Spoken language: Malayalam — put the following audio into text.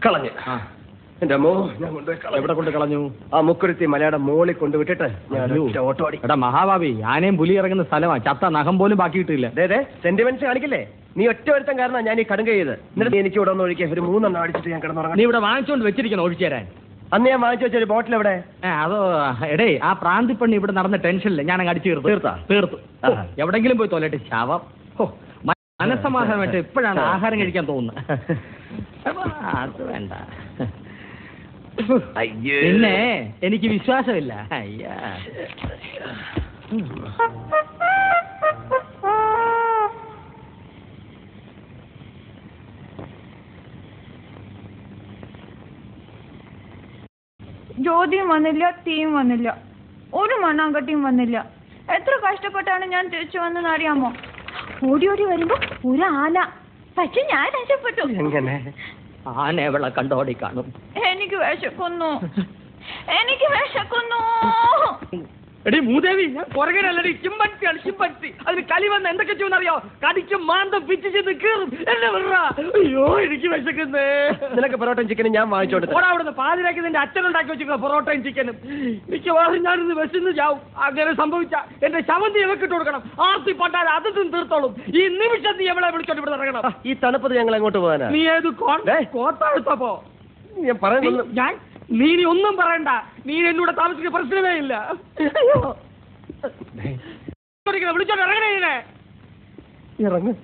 കളഞ്ഞ്. എന്റെ അമ്മോ, ഞാൻ കൊണ്ടുപോയി. എവിടെ കൊണ്ട് കളഞ്ഞു? ആ മുക്കുരുത്തി മലയുടെ മോളിൽ കൊണ്ടുവിട്ടിട്ട് ഞാൻ ഓട്ടോ അടി. എടാ മഹാഭാവി, ആനയും പുലി ഇറങ്ങുന്ന സ്ഥലമാണ്. ചത്ത നഖം പോലും ബാക്കിയിട്ടില്ല. അതെ സെന്റിമെന്റ്സ് കാണിക്കില്ലേ? നീ ഒറ്റ ഒരുത്തം കാരണം ഞാൻ ഈ കടുങ്ക ചെയ്ത്. എന്നിട്ട് എനിക്ക് ഇവിടെ ഒന്ന് ഒഴിക്കുക. ഒരു 3 എണ്ണം അടിച്ചിട്ട് ഞാൻ കിടന്നുറങ്ങാം. നീ ഇവിടെ വാങ്ങിച്ചോണ്ട് വെച്ചിരിക്കണം ഒഴിച്ചു തരാൻ. അന്ന് ഞാൻ വാങ്ങിച്ചു വെച്ചൊരു ബോട്ടിൽ എവിടെ? അതോ എടേ, ആ പ്രാന്തിപ്പണ്ണി ഇവിടെ നടന്ന ടെൻഷനില്ല, ഞാൻ അങ്ങ് അടിച്ചു തീർത്തു. എവിടെങ്കിലും പോയി തോലട്ടെ ശവം. മനസ്സമാധാനമായിട്ട് ഇപ്പോഴാണ് ആഹാരം കഴിക്കാൻ തോന്നുന്നത്. അത് വേണ്ട. പിന്നെ എനിക്ക് വിശ്വാസമില്ല. അയ്യാ, ജ്യോതിയും വന്നില്ല, തീയും വന്നില്ല, ഒരു മണ്ണാങ്കട്ടിയും വന്നില്ല. എത്ര കഷ്ടപ്പെട്ടാണ് ഞാൻ തിരിച്ചു വന്നെന്ന് അറിയാമോ? ഓടി ഓടി വരുമ്പോ ഒരു ആന. പക്ഷെ ഞാൻ രക്ഷപ്പെട്ടു. എങ്ങനെ? ആന എവിടെ കണ്ടോടി കാണും. എനിക്ക് വിശക്കുന്നു. എടി മൂദേവി, ഞാൻ പുറകനല്ലടി, ചിമ്പൻസിയാണ് ചിമ്പൻസി. അതിന് കളി വന്ന് എന്തൊക്കെ ചെയ്യുമെന്നറിയോ? കടിക്കും മാന്തം പിച്ച് ചെന്ന് കീറും. എന്നെ വിടറാ. അയ്യോ, എനിക്ക് വിശക്കുന്നേ. നിനക്ക് പൊറോട്ടയും ചിക്കനും ഞാൻ വാങ്ങിച്ചോണ്ട് അവിടുന്ന് പാതിരാക്കി നിന്റെ അച്ഛനുണ്ടാക്കി വെച്ചിരിക്കുന്ന പൊറോട്ടയും ചിക്കനും. മിക്കവാറും ഞാനിന്ന് വിശന്ന് ചാവും. അങ്ങനെ സംഭവിച്ച എന്റെ ശവന്തി ഇവക്കിട്ട് കൊടുക്കണം. ആർത്തി പട്ടാൽ അതിൽ തീർത്തോളും. ഈ നിമിഷം നീ എവിടെ വിളിച്ചോണ്ട് ഇവിടെ ഇറങ്ങണം. ഈ തണുപ്പത്ത് ഞങ്ങൾ എങ്ങോട്ട് പോകാനാ? നീ ഏത് കോത്താഴ്ത്തപ്പോ? ഞാൻ പറയുന്നു. നീ ഒന്നും പറയണ്ട. നീ എന്നോട് താമസിക്കുന്ന പ്രശ്നമേ ഇല്ല. വിളിച്ചോണ്ട് ഇറങ്ങണേ. ഇറങ്ങാൻ